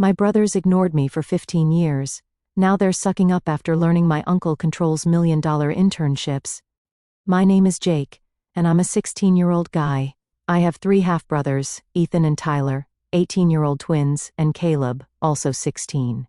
My brothers ignored me for 15 years. Now they're sucking up after learning my uncle controls million-dollar internships. My name is Jake, and I'm a 16-year-old guy. I have 3 half-brothers, Ethan and Tyler, 18-year-old twins, and Caleb, also 16.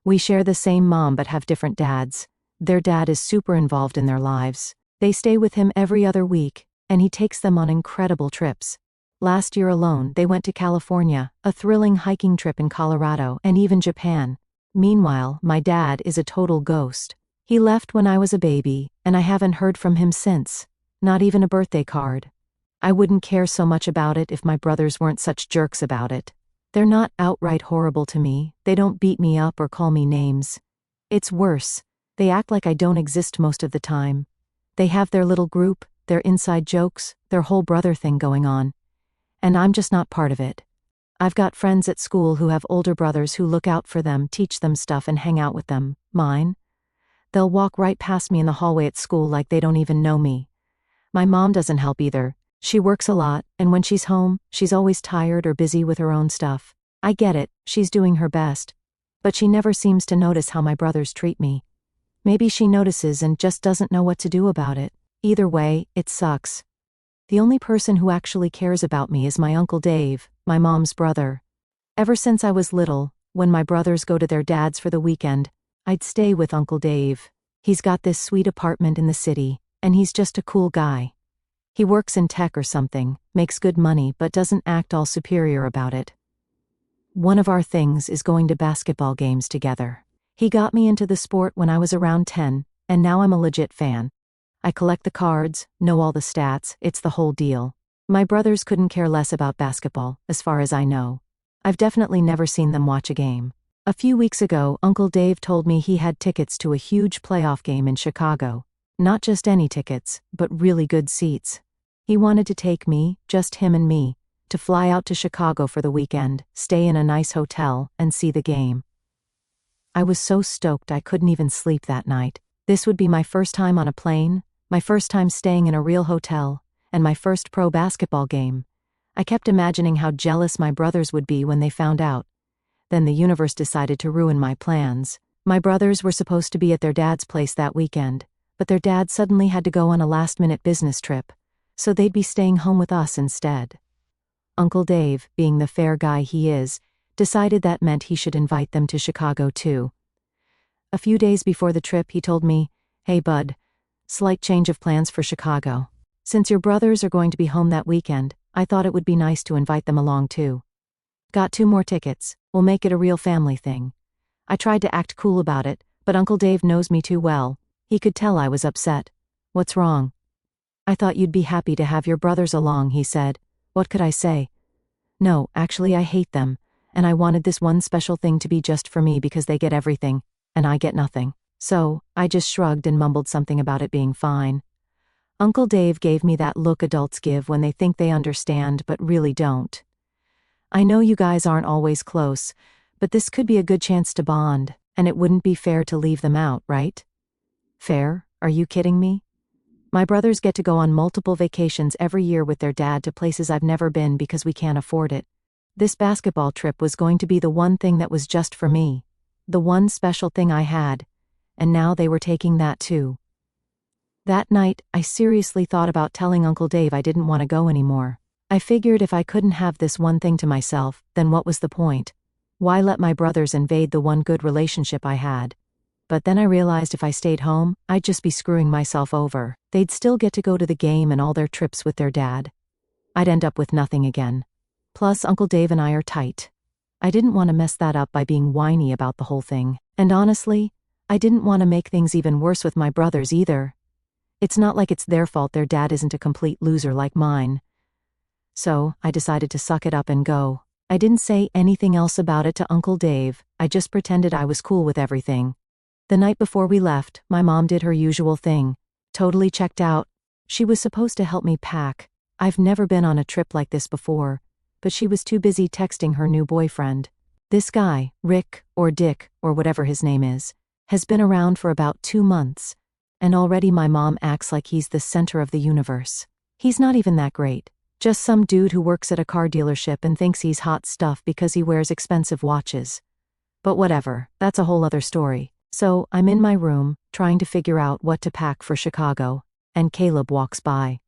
We share the same mom but have different dads. Their dad is super involved in their lives. They stay with him every other week, and he takes them on incredible trips. Last year alone, they went to California, a thrilling hiking trip in Colorado, and even Japan. Meanwhile, my dad is a total ghost. He left when I was a baby, and I haven't heard from him since. Not even a birthday card. I wouldn't care so much about it if my brothers weren't such jerks about it. They're not outright horrible to me, they don't beat me up or call me names. It's worse. They act like I don't exist most of the time. They have their little group, their inside jokes, their whole brother thing going on. And I'm just not part of it. I've got friends at school who have older brothers who look out for them, teach them stuff, and hang out with them. Mine? They'll walk right past me in the hallway at school like they don't even know me. My mom doesn't help either. She works a lot, and when she's home, she's always tired or busy with her own stuff. I get it, she's doing her best. But she never seems to notice how my brothers treat me. Maybe she notices and just doesn't know what to do about it. Either way, it sucks. The only person who actually cares about me is my Uncle Dave, my mom's brother. Ever since I was little, when my brothers go to their dad's for the weekend, I'd stay with Uncle Dave. He's got this sweet apartment in the city, and he's just a cool guy. He works in tech or something, makes good money but doesn't act all superior about it. One of our things is going to basketball games together. He got me into the sport when I was around 10, and now I'm a legit fan. I collect the cards, know all the stats, it's the whole deal. My brothers couldn't care less about basketball, as far as I know. I've definitely never seen them watch a game. A few weeks ago, Uncle Dave told me he had tickets to a huge playoff game in Chicago. Not just any tickets, but really good seats. He wanted to take me, just him and me, to fly out to Chicago for the weekend, stay in a nice hotel, and see the game. I was so stoked I couldn't even sleep that night. This would be my first time on a plane, my first time staying in a real hotel, and my first pro basketball game. I kept imagining how jealous my brothers would be when they found out. Then the universe decided to ruin my plans. My brothers were supposed to be at their dad's place that weekend, but their dad suddenly had to go on a last-minute business trip, so they'd be staying home with us instead. Uncle Dave, being the fair guy he is, decided that meant he should invite them to Chicago too. A few days before the trip, he told me, "Hey bud, slight change of plans for Chicago. Since your brothers are going to be home that weekend, I thought it would be nice to invite them along too. Got 2 more tickets, we'll make it a real family thing." I tried to act cool about it, but Uncle Dave knows me too well. He could tell I was upset. "What's wrong?" "I thought you'd be happy to have your brothers along," he said. What could I say? "No, actually I hate them, and I wanted this one special thing to be just for me because they get everything, and I get nothing." So, I just shrugged and mumbled something about it being fine. Uncle Dave gave me that look adults give when they think they understand but really don't. "I know you guys aren't always close, but this could be a good chance to bond, and it wouldn't be fair to leave them out, right?" "Fair? Are you kidding me? My brothers get to go on multiple vacations every year with their dad to places I've never been because we can't afford it. This basketball trip was going to be the one thing that was just for me. The one special thing I had. And now they were taking that too." That night, I seriously thought about telling Uncle Dave I didn't want to go anymore. I figured if I couldn't have this one thing to myself, then what was the point? Why let my brothers invade the one good relationship I had? But then I realized if I stayed home, I'd just be screwing myself over. They'd still get to go to the game and all their trips with their dad. I'd end up with nothing again. Plus, Uncle Dave and I are tight. I didn't want to mess that up by being whiny about the whole thing. And honestly, I didn't want to make things even worse with my brothers either. It's not like it's their fault their dad isn't a complete loser like mine. So, I decided to suck it up and go. I didn't say anything else about it to Uncle Dave, I just pretended I was cool with everything. The night before we left, my mom did her usual thing. Totally checked out. She was supposed to help me pack. I've never been on a trip like this before, but she was too busy texting her new boyfriend. This guy, Rick, or Dick, or whatever his name is, has been around for about 2 months, and already my mom acts like he's the center of the universe. He's not even that great. Just some dude who works at a car dealership and thinks he's hot stuff because he wears expensive watches. But whatever, that's a whole other story. So, I'm in my room, trying to figure out what to pack for Chicago, and Caleb walks by.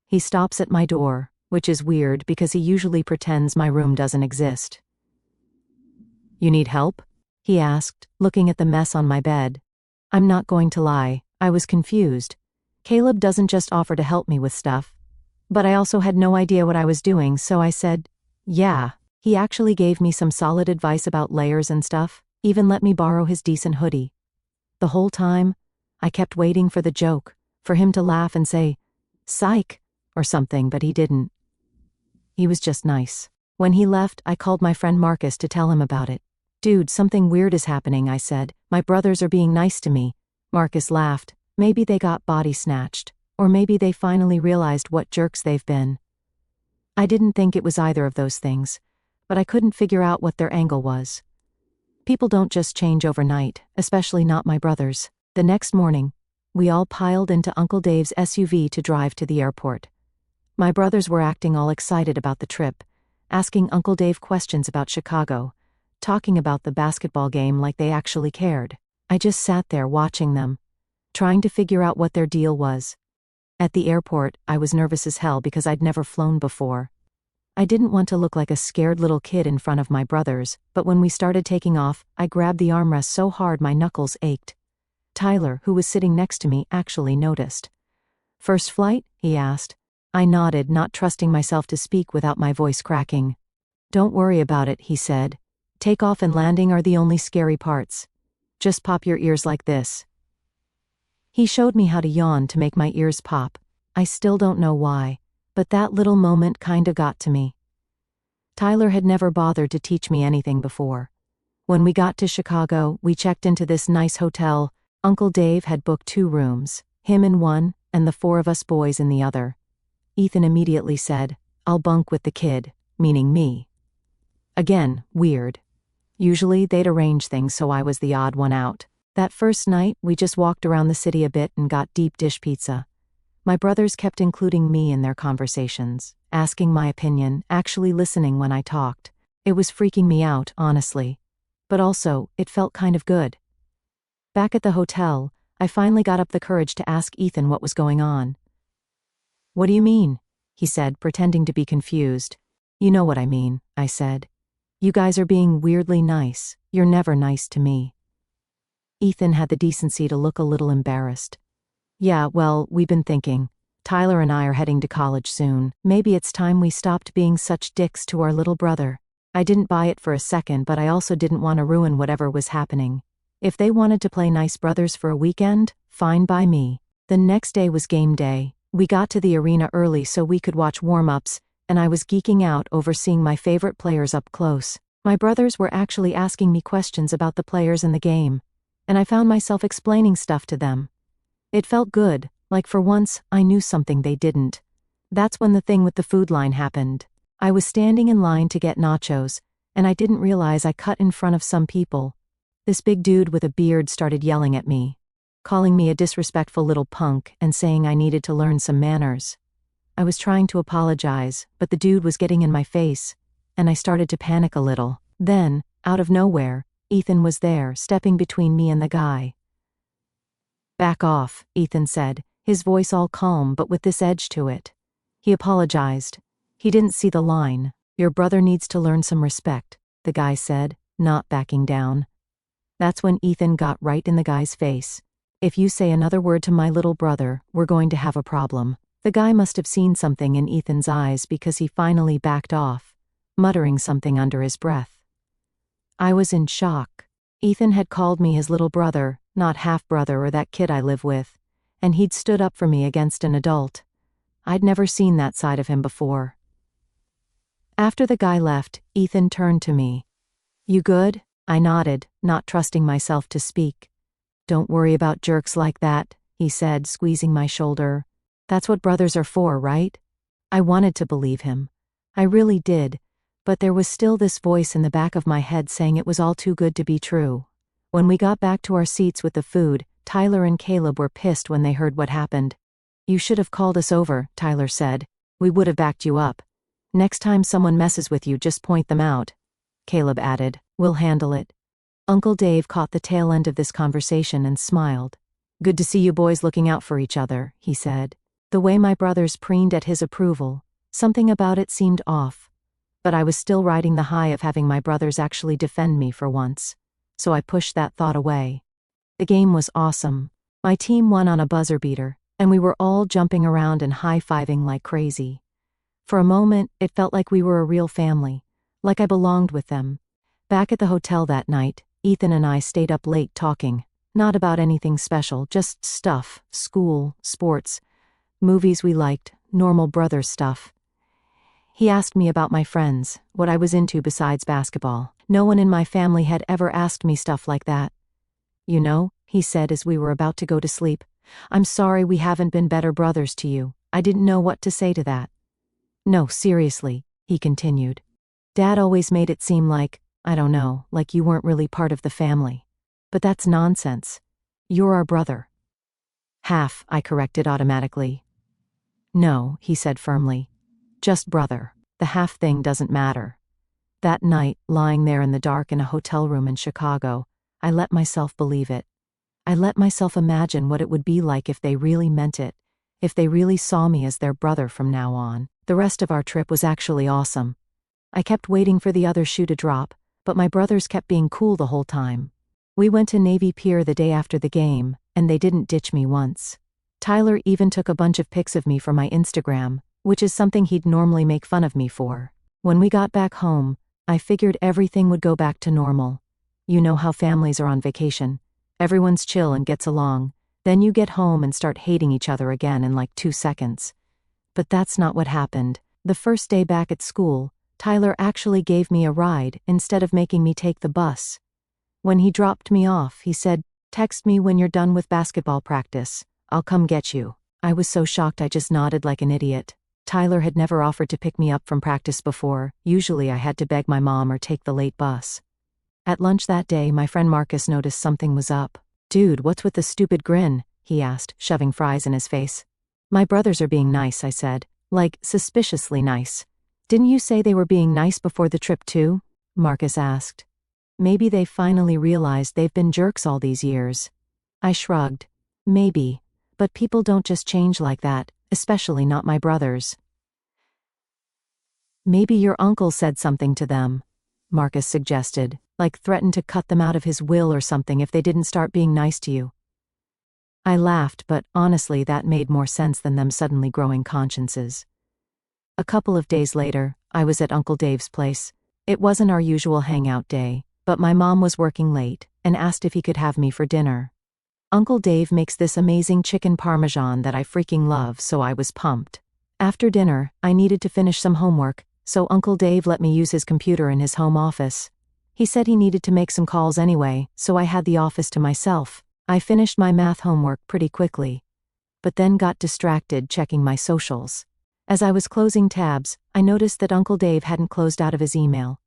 He stops at my door, which is weird because he usually pretends my room doesn't exist. "You need help?" he asked, looking at the mess on my bed. I'm not going to lie, I was confused. Caleb doesn't just offer to help me with stuff. But I also had no idea what I was doing, so I said, yeah. He actually gave me some solid advice about layers and stuff, even let me borrow his decent hoodie. The whole time, I kept waiting for the joke, for him to laugh and say, "Psych," or something, but he didn't. He was just nice. When he left, I called my friend Marcus to tell him about it. "Dude, something weird is happening," I said. "My brothers are being nice to me." Marcus laughed. Maybe they got body snatched, or maybe they finally realized what jerks they've been. I didn't think it was either of those things, but I couldn't figure out what their angle was. People don't just change overnight, especially not my brothers. The next morning, we all piled into Uncle Dave's SUV to drive to the airport. My brothers were acting all excited about the trip, asking Uncle Dave questions about Chicago, talking about the basketball game like they actually cared. I just sat there watching them, trying to figure out what their deal was. At the airport, I was nervous as hell because I'd never flown before. I didn't want to look like a scared little kid in front of my brothers, but when we started taking off, I grabbed the armrest so hard my knuckles ached. Tyler, who was sitting next to me, actually noticed. "First flight?" he asked. I nodded, not trusting myself to speak without my voice cracking. "Don't worry about it," he said. "Takeoff and landing are the only scary parts. Just pop your ears like this." He showed me how to yawn to make my ears pop. I still don't know why, but that little moment kinda got to me. Tyler had never bothered to teach me anything before. When we got to Chicago, we checked into this nice hotel. Uncle Dave had booked 2 rooms, him in one, and the 4 of us boys in the other. Ethan immediately said, "I'll bunk with the kid," meaning me. Again, weird. Usually they'd arrange things so I was the odd one out. That first night, we just walked around the city a bit and got deep dish pizza. My brothers kept including me in their conversations, asking my opinion, actually listening when I talked. It was freaking me out, honestly. But also, it felt kind of good. Back at the hotel, I finally got up the courage to ask Ethan what was going on. "What do you mean?" he said, pretending to be confused. "You know what I mean," I said. "You guys are being weirdly nice. You're never nice to me." Ethan had the decency to look a little embarrassed. "Yeah, well, we've been thinking. Tyler and I are heading to college soon. Maybe it's time we stopped being such dicks to our little brother." I didn't buy it for a second, but I also didn't want to ruin whatever was happening. If they wanted to play nice brothers for a weekend, fine by me. The next day was game day. We got to the arena early so we could watch warm-ups, and I was geeking out over seeing my favorite players up close. My brothers were actually asking me questions about the players in the game, and I found myself explaining stuff to them. It felt good, like for once, I knew something they didn't. That's when the thing with the food line happened. I was standing in line to get nachos, and I didn't realize I cut in front of some people. This big dude with a beard started yelling at me, calling me a disrespectful little punk and saying I needed to learn some manners. I was trying to apologize, but the dude was getting in my face, and I started to panic a little. Then, out of nowhere, Ethan was there, stepping between me and the guy. "Back off," Ethan said, his voice all calm but with this edge to it. He apologized. He didn't see the line. "Your brother needs to learn some respect," the guy said, not backing down. That's when Ethan got right in the guy's face. "If you say another word to my little brother, we're going to have a problem." The guy must have seen something in Ethan's eyes because he finally backed off, muttering something under his breath. I was in shock. Ethan had called me his little brother, not half-brother or that kid I live with, and he'd stood up for me against an adult. I'd never seen that side of him before. After the guy left, Ethan turned to me. "You good?" I nodded, not trusting myself to speak. "Don't worry about jerks like that," he said, squeezing my shoulder. "That's what brothers are for, right?" I wanted to believe him. I really did, but there was still this voice in the back of my head saying it was all too good to be true. When we got back to our seats with the food, Tyler and Caleb were pissed when they heard what happened. "You should have called us over," Tyler said. "We would have backed you up." Next time someone messes with you, just point them out, Caleb added. We'll handle it. Uncle Dave caught the tail end of this conversation and smiled. Good to see you boys looking out for each other, he said. The way my brothers preened at his approval, something about it seemed off. But I was still riding the high of having my brothers actually defend me for once, so I pushed that thought away. The game was awesome. My team won on a buzzer beater, and we were all jumping around and high-fiving like crazy. For a moment, it felt like we were a real family, like I belonged with them. Back at the hotel that night, Ethan and I stayed up late talking, not about anything special, just stuff, school, sports, movies we liked, normal brother stuff. He asked me about my friends, what I was into besides basketball. No one in my family had ever asked me stuff like that. You know, he said as we were about to go to sleep, I'm sorry we haven't been better brothers to you. I didn't know what to say to that. No, seriously, he continued. Dad always made it seem like, I don't know, like you weren't really part of the family. But that's nonsense. You're our brother. Half, I corrected automatically. No, he said firmly. Just brother. The half thing doesn't matter. That night, lying there in the dark in a hotel room in Chicago, I let myself believe it. I let myself imagine what it would be like if they really meant it, if they really saw me as their brother from now on. The rest of our trip was actually awesome. I kept waiting for the other shoe to drop, but my brothers kept being cool the whole time. We went to Navy Pier the day after the game, and they didn't ditch me once. Tyler even took a bunch of pics of me for my Instagram, which is something he'd normally make fun of me for. When we got back home, I figured everything would go back to normal. You know how families are on vacation. Everyone's chill and gets along. Then you get home and start hating each other again in like 2 seconds. But that's not what happened. The first day back at school, Tyler actually gave me a ride instead of making me take the bus. When he dropped me off, he said, "Text me when you're done with basketball practice. I'll come get you." I was so shocked I just nodded like an idiot. Tyler had never offered to pick me up from practice before. Usually I had to beg my mom or take the late bus. At lunch that day, my friend Marcus noticed something was up. "Dude, what's with the stupid grin?" he asked, shoving fries in his face. "My brothers are being nice," I said. "Like, suspiciously nice." "Didn't you say they were being nice before the trip too?" Marcus asked. "Maybe they finally realized they've been jerks all these years." I shrugged. "Maybe. But people don't just change like that, especially not my brothers." "Maybe your uncle said something to them," Marcus suggested, like threatened to cut them out of his will or something if they didn't start being nice to you. I laughed, but honestly that made more sense than them suddenly growing consciences. A couple of days later, I was at Uncle Dave's place. It wasn't our usual hangout day, but my mom was working late and asked if he could have me for dinner. Uncle Dave makes this amazing chicken parmesan that I freaking love, so I was pumped. After dinner, I needed to finish some homework, so Uncle Dave let me use his computer in his home office. He said he needed to make some calls anyway, so I had the office to myself. I finished my math homework pretty quickly, but then got distracted checking my socials. As I was closing tabs, I noticed that Uncle Dave hadn't closed out of his email.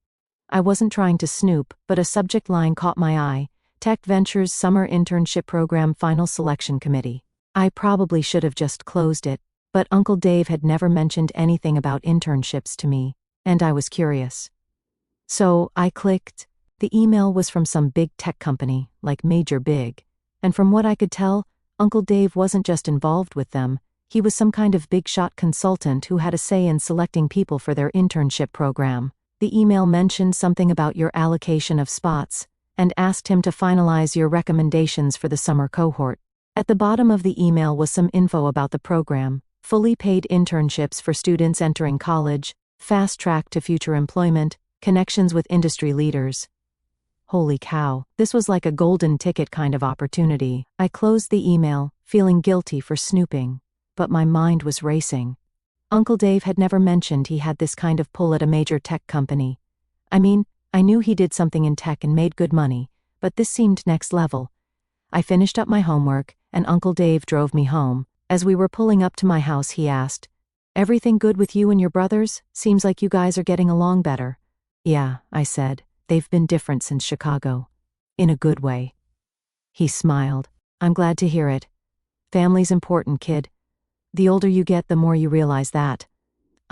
I wasn't trying to snoop, but a subject line caught my eye: Tech Ventures Summer Internship Program Final Selection Committee. I probably should have just closed it, but Uncle Dave had never mentioned anything about internships to me, and I was curious. So I clicked. The email was from some big tech company, like major big. And from what I could tell, Uncle Dave wasn't just involved with them, he was some kind of big-shot consultant who had a say in selecting people for their internship program. The email mentioned something about your allocation of spots, and asked him to finalize your recommendations for the summer cohort. At the bottom of the email was some info about the program: fully paid internships for students entering college, fast track to future employment, connections with industry leaders. Holy cow, this was like a golden ticket kind of opportunity. I closed the email, feeling guilty for snooping, but my mind was racing. Uncle Dave had never mentioned he had this kind of pull at a major tech company. I mean, I knew he did something in tech and made good money, but this seemed next level. I finished up my homework, and Uncle Dave drove me home. As we were pulling up to my house, he asked, "Everything good with you and your brothers? Seems like you guys are getting along better." "Yeah," I said. "They've been different since Chicago. In a good way." He smiled. "I'm glad to hear it. Family's important, kid. The older you get, the more you realize that."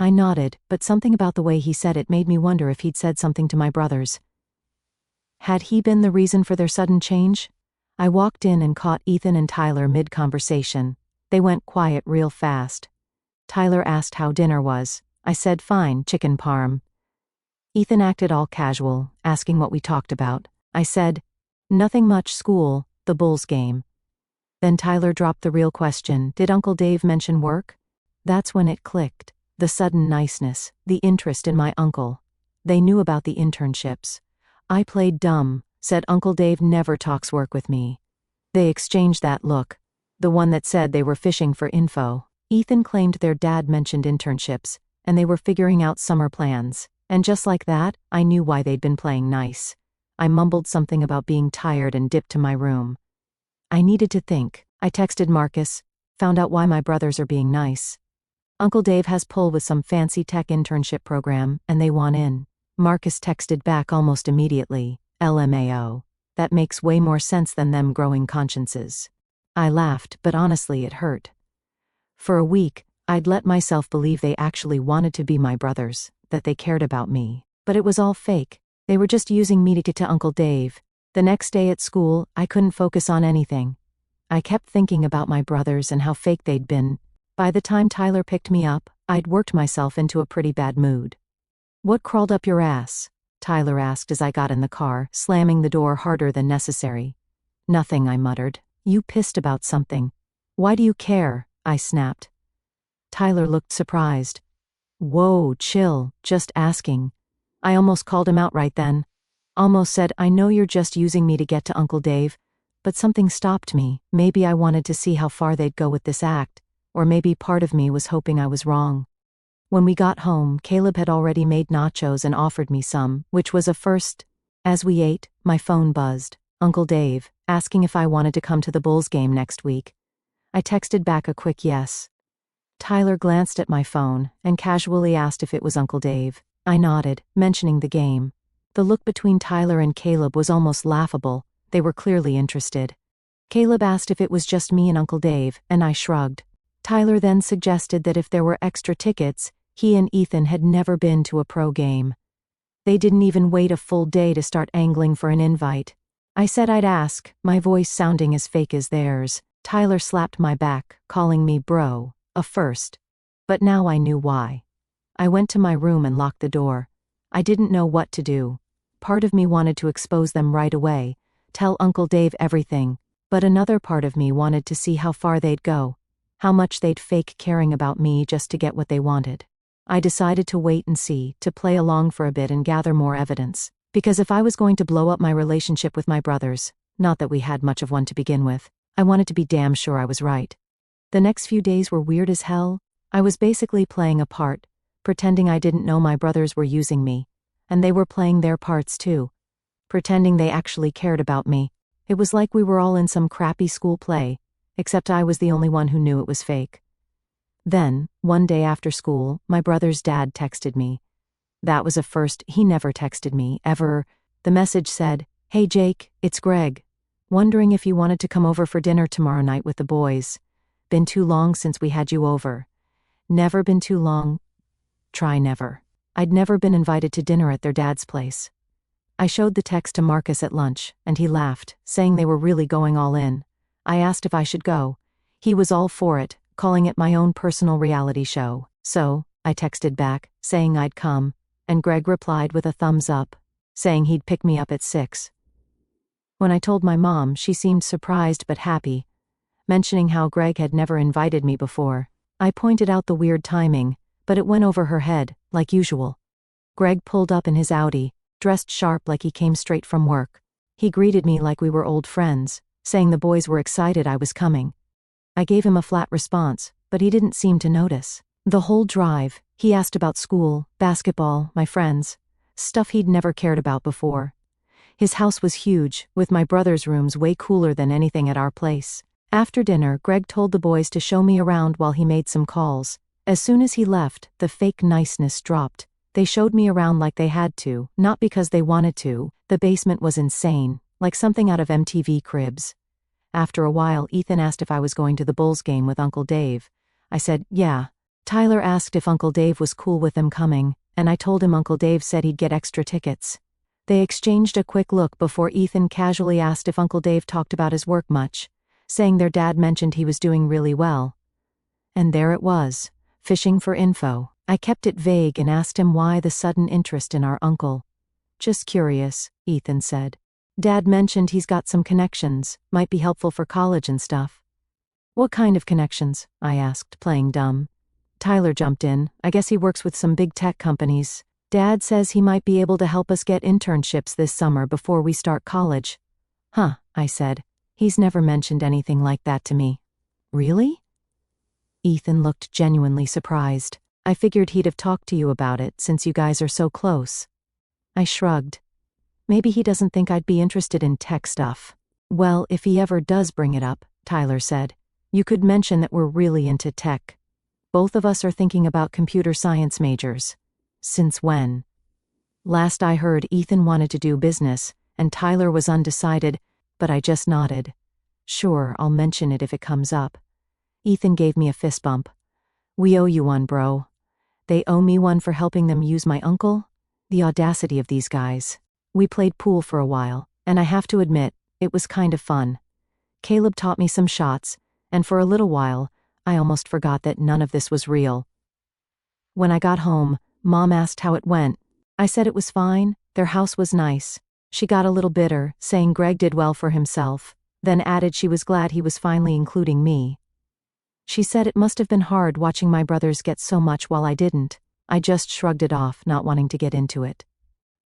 I nodded, but something about the way he said it made me wonder if he'd said something to my brothers. Had he been the reason for their sudden change? I walked in and caught Ethan and Tyler mid-conversation. They went quiet real fast. Tyler asked how dinner was. I said fine, chicken parm. Ethan acted all casual, asking what we talked about. I said, nothing much, school, the Bulls game. Then Tyler dropped the real question, did Uncle Dave mention work? That's when it clicked. The sudden niceness, the interest in my uncle. They knew about the internships. I played dumb, said Uncle Dave never talks work with me. They exchanged that look, the one that said they were fishing for info. Ethan claimed their dad mentioned internships, and they were figuring out summer plans. And just like that, I knew why they'd been playing nice. I mumbled something about being tired and dipped to my room. I needed to think. I texted Marcus, found out why my brothers are being nice. Uncle Dave has pull with some fancy tech internship program, and they want in. Marcus texted back almost immediately, LMAO. That makes way more sense than them growing consciences. I laughed, but honestly it hurt. For a week, I'd let myself believe they actually wanted to be my brothers, that they cared about me. But it was all fake. They were just using me to get to Uncle Dave. The next day at school, I couldn't focus on anything. I kept thinking about my brothers and how fake they'd been. By the time Tyler picked me up, I'd worked myself into a pretty bad mood. What crawled up your ass? Tyler asked as I got in the car, slamming the door harder than necessary. Nothing, I muttered. You pissed about something. Why do you care? I snapped. Tyler looked surprised. Whoa, chill, just asking. I almost called him out right then. Almost said, I know you're just using me to get to Uncle Dave, but something stopped me. Maybe I wanted to see how far they'd go with this act, or maybe part of me was hoping I was wrong. When we got home, Caleb had already made nachos and offered me some, which was a first. As we ate, my phone buzzed. Uncle Dave, asking if I wanted to come to the Bulls game next week. I texted back a quick yes. Tyler glanced at my phone and casually asked if it was Uncle Dave. I nodded, mentioning the game. The look between Tyler and Caleb was almost laughable. They were clearly interested. Caleb asked if it was just me and Uncle Dave, and I shrugged. Tyler then suggested that if there were extra tickets, he and Ethan had never been to a pro game. They didn't even wait a full day to start angling for an invite. I said I'd ask, my voice sounding as fake as theirs. Tyler slapped my back, calling me bro, a first. But now I knew why. I went to my room and locked the door. I didn't know what to do. Part of me wanted to expose them right away, tell Uncle Dave everything, but another part of me wanted to see how far they'd go, how much they'd fake caring about me just to get what they wanted. I decided to wait and see, to play along for a bit and gather more evidence, because if I was going to blow up my relationship with my brothers, not that we had much of one to begin with, I wanted to be damn sure I was right. The next few days were weird as hell. I was basically playing a part, pretending I didn't know my brothers were using me, and they were playing their parts too, pretending they actually cared about me. It was like we were all in some crappy school play, except I was the only one who knew it was fake. Then, one day after school, my brother's dad texted me. That was a first. He never texted me, ever. The message said, "Hey Jake, it's Greg. Wondering if you wanted to come over for dinner tomorrow night with the boys. Been too long since we had you over." Never been too long. Try never. I'd never been invited to dinner at their dad's place. I showed the text to Marcus at lunch, and he laughed, saying they were really going all in. I asked if I should go. He was all for it, calling it my own personal reality show. So, I texted back, saying I'd come, and Greg replied with a thumbs up, saying he'd pick me up at 6. When I told my mom, she seemed surprised but happy, mentioning how Greg had never invited me before. I pointed out the weird timing, but it went over her head, like usual. Greg pulled up in his Audi, dressed sharp like he came straight from work. He greeted me like we were old friends, saying the boys were excited I was coming. I gave him a flat response, but he didn't seem to notice. The whole drive, he asked about school, basketball, my friends, stuff he'd never cared about before. His house was huge, with my brother's rooms way cooler than anything at our place. After dinner, Greg told the boys to show me around while he made some calls. As soon as he left, the fake niceness dropped. They showed me around like they had to, not because they wanted to. The basement was insane, like something out of MTV Cribs. After a while, Ethan asked if I was going to the Bulls game with Uncle Dave. I said, yeah, Tyler asked if Uncle Dave was cool with them coming, and I told him Uncle Dave said he'd get extra tickets. They exchanged a quick look before Ethan casually asked if Uncle Dave talked about his work much, saying their dad mentioned he was doing really well. And there it was, fishing for info. I kept it vague and asked him why the sudden interest in our uncle. Just curious, Ethan said. Dad mentioned he's got some connections, might be helpful for college and stuff. What kind of connections? I asked, playing dumb. Tyler jumped in. I guess he works with some big tech companies. Dad says he might be able to help us get internships this summer before we start college. Huh, I said. He's never mentioned anything like that to me. Really? Ethan looked genuinely surprised. I figured he'd have talked to you about it since you guys are so close. I shrugged. Maybe he doesn't think I'd be interested in tech stuff. Well, if he ever does bring it up, Tyler said, you could mention that we're really into tech. Both of us are thinking about computer science majors. Since when? Last I heard, Ethan wanted to do business, and Tyler was undecided, but I just nodded. Sure, I'll mention it if it comes up. Ethan gave me a fist bump. We owe you one, bro. They owe me one for helping them use my uncle? The audacity of these guys. We played pool for a while, and I have to admit, it was kind of fun. Caleb taught me some shots, and for a little while, I almost forgot that none of this was real. When I got home, Mom asked how it went. I said it was fine, their house was nice. She got a little bitter, saying Greg did well for himself, then added she was glad he was finally including me. She said it must have been hard watching my brothers get so much while I didn't. I just shrugged it off, not wanting to get into it.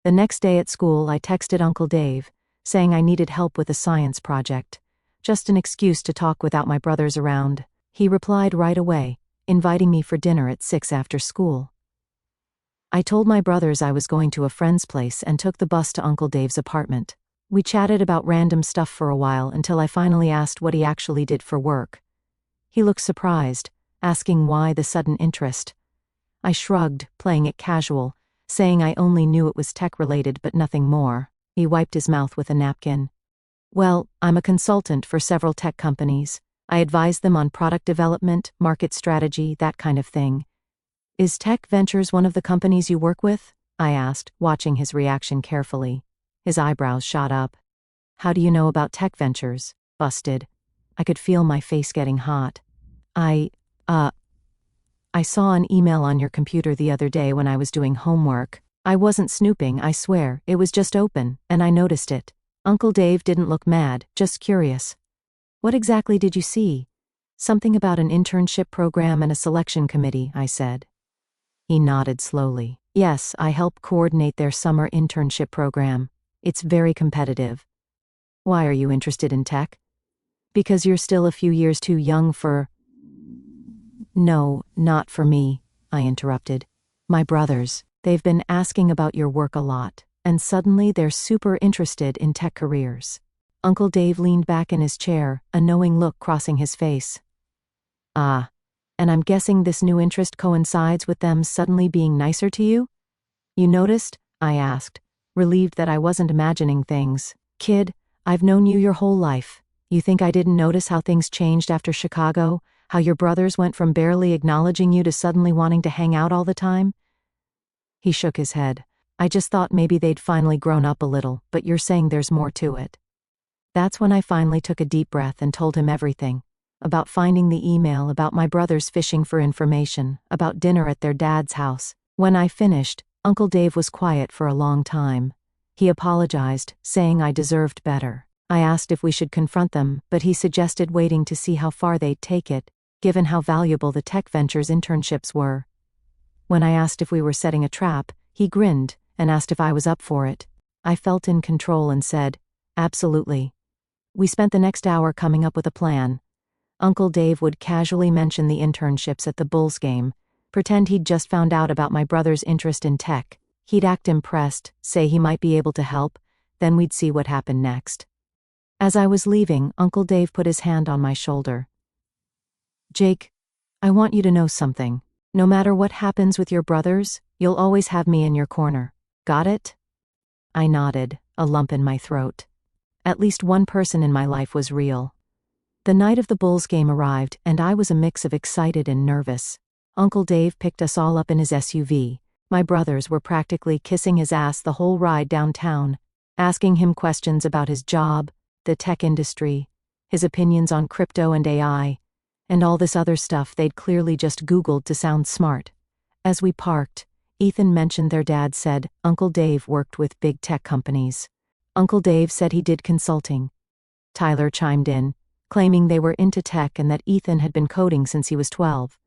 The next day at school, I texted Uncle Dave, saying I needed help with a science project. Just an excuse to talk without my brothers around. He replied right away, inviting me for dinner at 6 after school. I told my brothers I was going to a friend's place and took the bus to Uncle Dave's apartment. We chatted about random stuff for a while until I finally asked what he actually did for work. He looked surprised, asking why the sudden interest. I shrugged, playing it casual, saying I only knew it was tech-related but nothing more. He wiped his mouth with a napkin. Well, I'm a consultant for several tech companies. I advise them on product development, market strategy, that kind of thing. Is Tech Ventures one of the companies you work with? I asked, watching his reaction carefully. His eyebrows shot up. How do you know about Tech Ventures? Busted. I could feel my face getting hot. I saw an email on your computer the other day when I was doing homework. I wasn't snooping, I swear, it was just open, and I noticed it. Uncle Dave didn't look mad, just curious. What exactly did you see? Something about an internship program and a selection committee, I said. He nodded slowly. Yes, I help coordinate their summer internship program. It's very competitive. Why are you interested in tech? Because you're still a few years too young for... No, not for me, I interrupted. My brothers, they've been asking about your work a lot, and suddenly they're super interested in tech careers. Uncle Dave leaned back in his chair, a knowing look crossing his face. Ah, and I'm guessing this new interest coincides with them suddenly being nicer to you? You noticed? I asked, relieved that I wasn't imagining things. Kid, I've known you your whole life. You think I didn't notice how things changed after Chicago? How your brothers went from barely acknowledging you to suddenly wanting to hang out all the time? He shook his head. I just thought maybe they'd finally grown up a little, but you're saying there's more to it. That's when I finally took a deep breath and told him everything. About finding the email, about my brothers fishing for information, about dinner at their dad's house. When I finished, Uncle Dave was quiet for a long time. He apologized, saying I deserved better. I asked if we should confront them, but he suggested waiting to see how far they'd take it, given how valuable the Tech Ventures internships were. When I asked if we were setting a trap, he grinned and asked if I was up for it. I felt in control and said, absolutely. We spent the next hour coming up with a plan. Uncle Dave would casually mention the internships at the Bulls game, pretend he'd just found out about my brother's interest in tech. He'd act impressed, say he might be able to help, then we'd see what happened next. As I was leaving, Uncle Dave put his hand on my shoulder. Jake, I want you to know something. No matter what happens with your brothers, you'll always have me in your corner. Got it? I nodded, a lump in my throat. At least one person in my life was real. The night of the Bulls game arrived, and I was a mix of excited and nervous. Uncle Dave picked us all up in his SUV. My brothers were practically kissing his ass the whole ride downtown, asking him questions about his job, the tech industry, his opinions on crypto and AI, and all this other stuff they'd clearly just Googled to sound smart. As we parked, Ethan mentioned their dad said Uncle Dave worked with big tech companies. Uncle Dave said he did consulting. Tyler chimed in, claiming they were into tech and that Ethan had been coding since he was 12.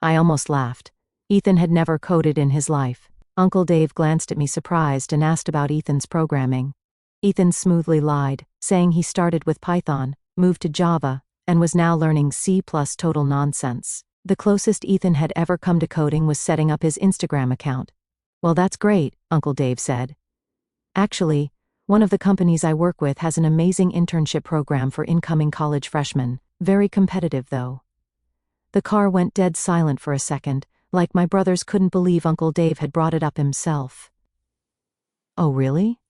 I almost laughed. Ethan had never coded in his life. Uncle Dave glanced at me surprised and asked about Ethan's programming. Ethan smoothly lied, saying he started with Python, moved to Java, and was now learning C++ total nonsense. The closest Ethan had ever come to coding was setting up his Instagram account. Well, that's great, Uncle Dave said. Actually, one of the companies I work with has an amazing internship program for incoming college freshmen. Very competitive, though. The car went dead silent for a second, like my brothers couldn't believe Uncle Dave had brought it up himself. Oh, really?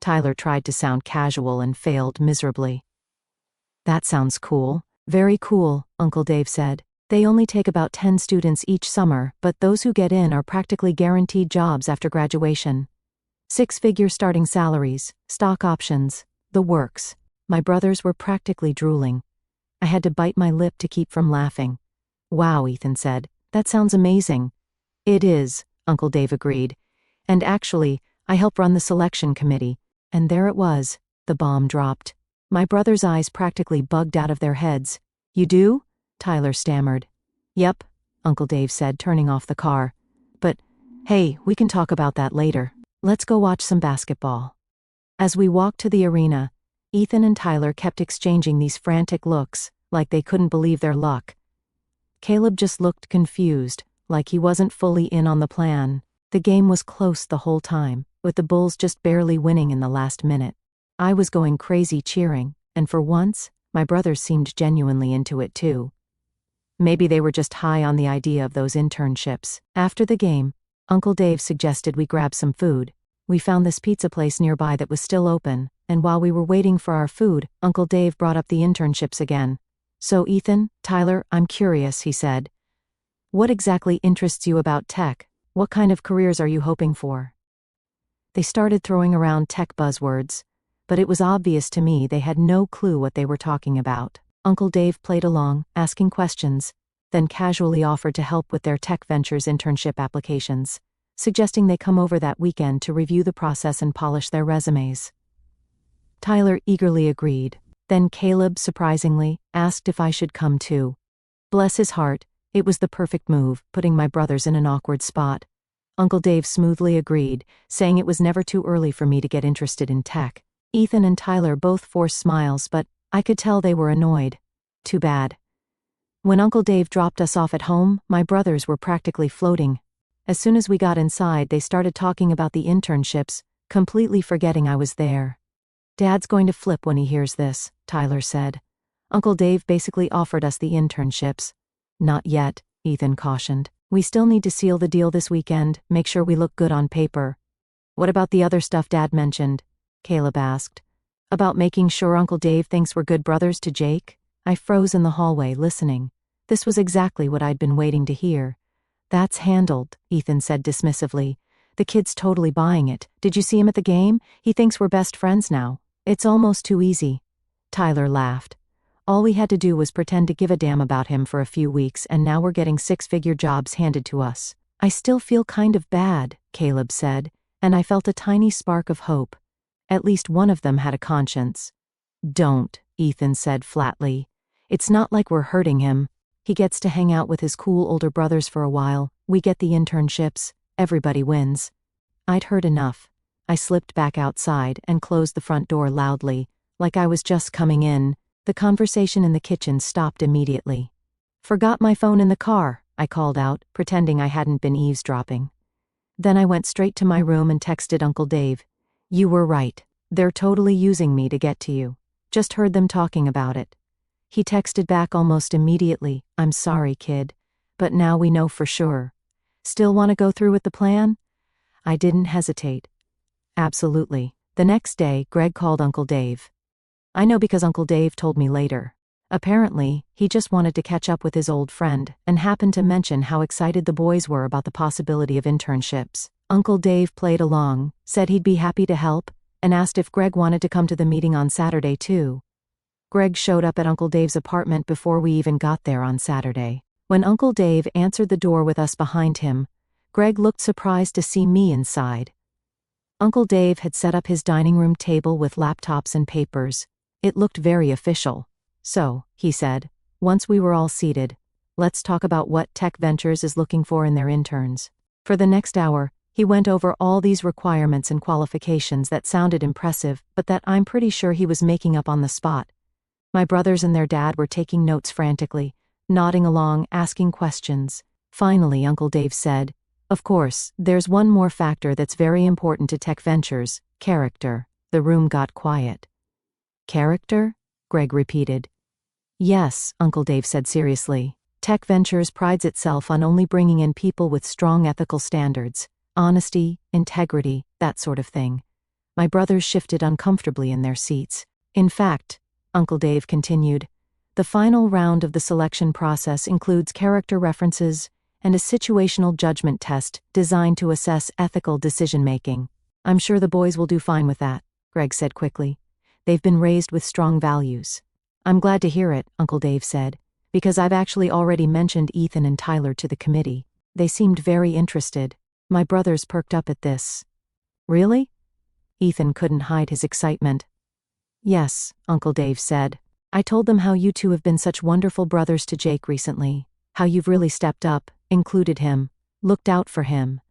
Tyler tried to sound casual and failed miserably. That sounds cool. Very cool, Uncle Dave said. They only take about 10 students each summer, but those who get in are practically guaranteed jobs after graduation. 6-figure starting salaries, stock options, the works. My brothers were practically drooling. I had to bite my lip to keep from laughing. Wow, Ethan said. That sounds amazing. It is, Uncle Dave agreed. And actually, I help run the selection committee. And there it was. The bomb dropped. My brothers' eyes practically bugged out of their heads. You do? Tyler stammered. Yep, Uncle Dave said, turning off the car. But, hey, we can talk about that later. Let's go watch some basketball. As we walked to the arena, Ethan and Tyler kept exchanging these frantic looks, like they couldn't believe their luck. Caleb just looked confused, like he wasn't fully in on the plan. The game was close the whole time, with the Bulls just barely winning in the last minute. I was going crazy cheering, and for once, my brothers seemed genuinely into it too. Maybe they were just high on the idea of those internships. After the game, Uncle Dave suggested we grab some food. We found this pizza place nearby that was still open, and while we were waiting for our food, Uncle Dave brought up the internships again. So Ethan, Tyler, I'm curious, he said. What exactly interests you about tech? What kind of careers are you hoping for? They started throwing around tech buzzwords, but it was obvious to me they had no clue what they were talking about. Uncle Dave played along, asking questions, then casually offered to help with their tech ventures internship applications, suggesting they come over that weekend to review the process and polish their resumes. Tyler eagerly agreed. Then Caleb, surprisingly, asked if I should come too. Bless his heart, it was the perfect move, putting my brothers in an awkward spot. Uncle Dave smoothly agreed, saying it was never too early for me to get interested in tech. Ethan and Tyler both forced smiles, but I could tell they were annoyed. Too bad. When Uncle Dave dropped us off at home, my brothers were practically floating. As soon as we got inside, they started talking about the internships, completely forgetting I was there. Dad's going to flip when he hears this, Tyler said. Uncle Dave basically offered us the internships. Not yet, Ethan cautioned. We still need to seal the deal this weekend, make sure we look good on paper. What about the other stuff Dad mentioned? Caleb asked. About making sure Uncle Dave thinks we're good brothers to Jake? I froze in the hallway, listening. This was exactly what I'd been waiting to hear. That's handled, Ethan said dismissively. The kid's totally buying it. Did you see him at the game? He thinks we're best friends now. It's almost too easy. Tyler laughed. All we had to do was pretend to give a damn about him for a few weeks, and now we're getting 6-figure jobs handed to us. I still feel kind of bad, Caleb said, and I felt a tiny spark of hope. At least one of them had a conscience. Don't, Ethan said flatly. It's not like we're hurting him. He gets to hang out with his cool older brothers for a while. We get the internships. Everybody wins. I'd heard enough. I slipped back outside and closed the front door loudly, like I was just coming in. The conversation in the kitchen stopped immediately. Forgot my phone in the car, I called out, pretending I hadn't been eavesdropping. Then I went straight to my room and texted Uncle Dave. You were right. They're totally using me to get to you. Just heard them talking about it. He texted back almost immediately, I'm sorry, kid. But now we know for sure. Still want to go through with the plan? I didn't hesitate. Absolutely. The next day, Greg called Uncle Dave. I know because Uncle Dave told me later. Apparently, he just wanted to catch up with his old friend, and happened to mention how excited the boys were about the possibility of internships. Uncle Dave played along, said he'd be happy to help, and asked if Greg wanted to come to the meeting on Saturday too. Greg showed up at Uncle Dave's apartment before we even got there on Saturday. When Uncle Dave answered the door with us behind him, Greg looked surprised to see me inside. Uncle Dave had set up his dining room table with laptops and papers. It looked very official. "So," he said, once we were all seated, "let's talk about what Tech Ventures is looking for in their interns." For the next hour, he went over all these requirements and qualifications that sounded impressive, but that I'm pretty sure he was making up on the spot. My brothers and their dad were taking notes frantically, nodding along, asking questions. Finally, Uncle Dave said, "Of course, there's one more factor that's very important to Tech Ventures: character." The room got quiet. "Character?" Greg repeated. "Yes," Uncle Dave said seriously. "Tech Ventures prides itself on only bringing in people with strong ethical standards, honesty, integrity, that sort of thing." My brothers shifted uncomfortably in their seats. "In fact," Uncle Dave continued, "the final round of the selection process includes character references and a situational judgment test designed to assess ethical decision-making." "I'm sure the boys will do fine with that," Greg said quickly. "They've been raised with strong values." "I'm glad to hear it," Uncle Dave said, "because I've actually already mentioned Ethan and Tyler to the committee. They seemed very interested." My brothers perked up at this. "Really?" Ethan couldn't hide his excitement. "Yes," Uncle Dave said. "I told them how you two have been such wonderful brothers to Jake recently, how you've really stepped up, included him, looked out for him.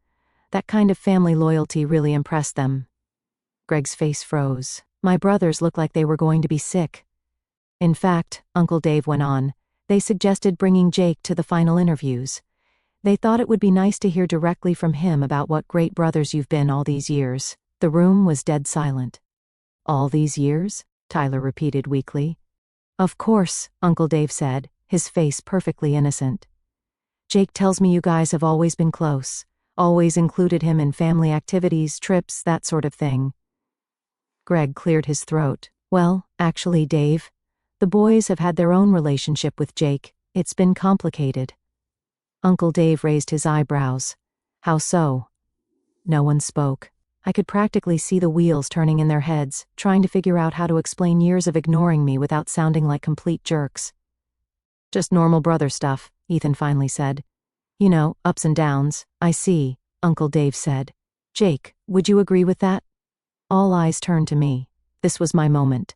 That kind of family loyalty really impressed them." Greg's face froze. My brothers looked like they were going to be sick. "In fact," Uncle Dave went on, "they suggested bringing Jake to the final interviews. They thought it would be nice to hear directly from him about what great brothers you've been all these years." The room was dead silent. "All these years?" Tyler repeated weakly. "Of course," Uncle Dave said, his face perfectly innocent. "Jake tells me you guys have always been close, always included him in family activities, trips, that sort of thing." Greg cleared his throat. "Well, actually, Dave, the boys have had their own relationship with Jake. It's been complicated." Uncle Dave raised his eyebrows. "How so?" No one spoke. I could practically see the wheels turning in their heads, trying to figure out how to explain years of ignoring me without sounding like complete jerks. "Just normal brother stuff," Ethan finally said. "You know, ups and downs." "I see," Uncle Dave said. "Jake, would you agree with that?" All eyes turned to me. This was my moment.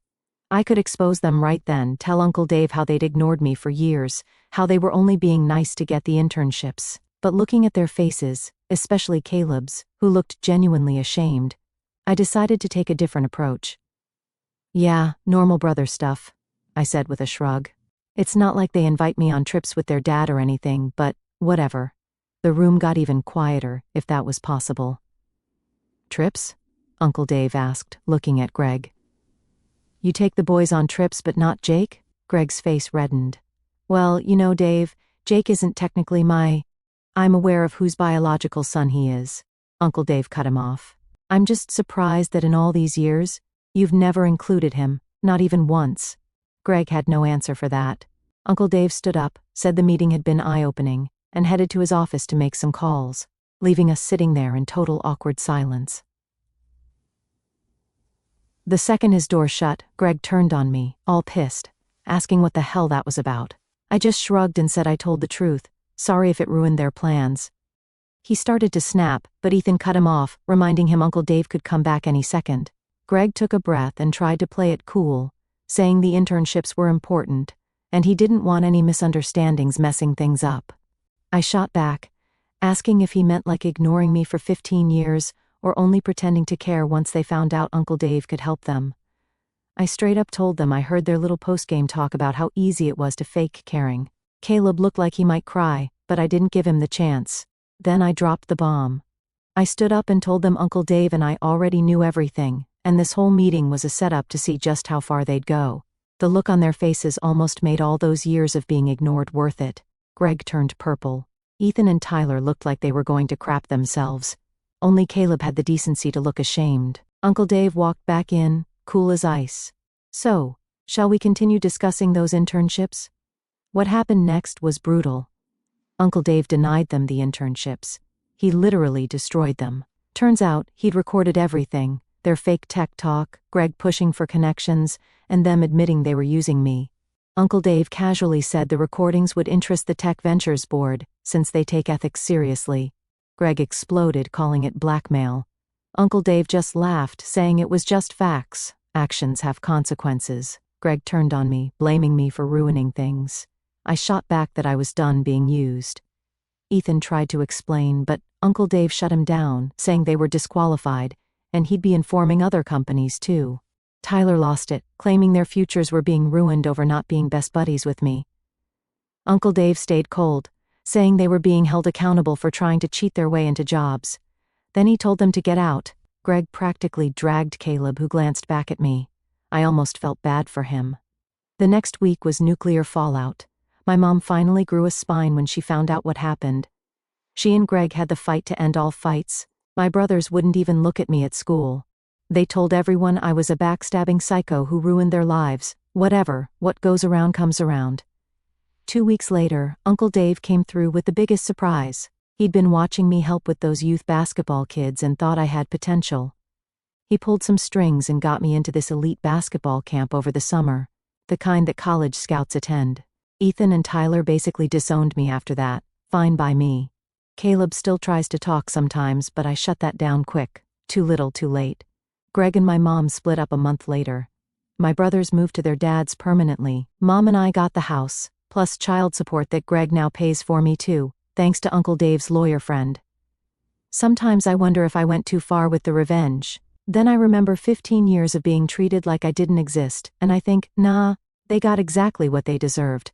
I could expose them right then, tell Uncle Dave how they'd ignored me for years, how they were only being nice to get the internships. But looking at their faces, especially Caleb's, who looked genuinely ashamed, I decided to take a different approach. "Yeah, normal brother stuff," I said with a shrug. "It's not like they invite me on trips with their dad or anything, but whatever." The room got even quieter, if that was possible. "Trips?" Uncle Dave asked, looking at Greg. "You take the boys on trips but not Jake?" Greg's face reddened. "Well, you know, Dave, Jake isn't technically I'm aware of whose biological son he is." Uncle Dave cut him off. "I'm just surprised that in all these years, you've never included him, not even once." Greg had no answer for that. Uncle Dave stood up, said the meeting had been eye-opening, and headed to his office to make some calls, leaving us sitting there in total awkward silence. The second his door shut, Greg turned on me, all pissed, asking what the hell that was about. I just shrugged and said I told the truth, sorry if it ruined their plans. He started to snap, but Ethan cut him off, reminding him Uncle Dave could come back any second. Greg took a breath and tried to play it cool, saying the internships were important, and he didn't want any misunderstandings messing things up. I shot back, asking if he meant like ignoring me for 15 years, or only pretending to care once they found out Uncle Dave could help them. I straight up told them I heard their little postgame talk about how easy it was to fake caring. Caleb looked like he might cry, but I didn't give him the chance. Then I dropped the bomb. I stood up and told them Uncle Dave and I already knew everything, and this whole meeting was a setup to see just how far they'd go. The look on their faces almost made all those years of being ignored worth it. Greg turned purple. Ethan and Tyler looked like they were going to crap themselves. Only Caleb had the decency to look ashamed. Uncle Dave walked back in, cool as ice. "So, Shall we continue discussing those internships? What happened next was brutal. Uncle Dave denied them the internships. He literally destroyed them. Turns out, he'd recorded everything, their fake tech talk, Greg pushing for connections, and them admitting they were using me. Uncle Dave casually said the recordings would interest the Tech Ventures Board, since they take ethics seriously. Greg exploded, calling it blackmail. Uncle Dave just laughed, saying it was just facts. Actions have consequences. Greg turned on me, blaming me for ruining things. I shot back that I was done being used. Ethan tried to explain, but Uncle Dave shut him down, saying they were disqualified, and he'd be informing other companies too. Tyler lost it, claiming their futures were being ruined over not being best buddies with me. Uncle Dave stayed cold, saying they were being held accountable for trying to cheat their way into jobs. Then he told them to get out. Greg practically dragged Caleb, who glanced back at me. I almost felt bad for him. The next week was nuclear fallout. My mom finally grew a spine when she found out what happened. She and Greg had the fight to end all fights. My brothers wouldn't even look at me at school. They told everyone I was a backstabbing psycho who ruined their lives. Whatever, what goes around comes around. 2 weeks later, Uncle Dave came through with the biggest surprise. He'd been watching me help with those youth basketball kids and thought I had potential. He pulled some strings and got me into this elite basketball camp over the summer, the kind that college scouts attend. Ethan and Tyler basically disowned me after that, fine by me. Caleb still tries to talk sometimes, but I shut that down quick. Too little, too late. Greg and my mom split up a month later. My brothers moved to their dads permanently. Mom and I got the house, plus child support that Greg now pays for me too, thanks to Uncle Dave's lawyer friend. Sometimes I wonder if I went too far with the revenge. Then I remember 15 years of being treated like I didn't exist, and I think, nah, they got exactly what they deserved.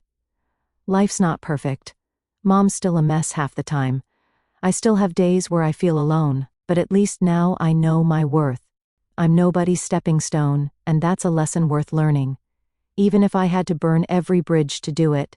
Life's not perfect. Mom's still a mess half the time. I still have days where I feel alone, but at least now I know my worth. I'm nobody's stepping stone, and that's a lesson worth learning. Even if I had to burn every bridge to do it.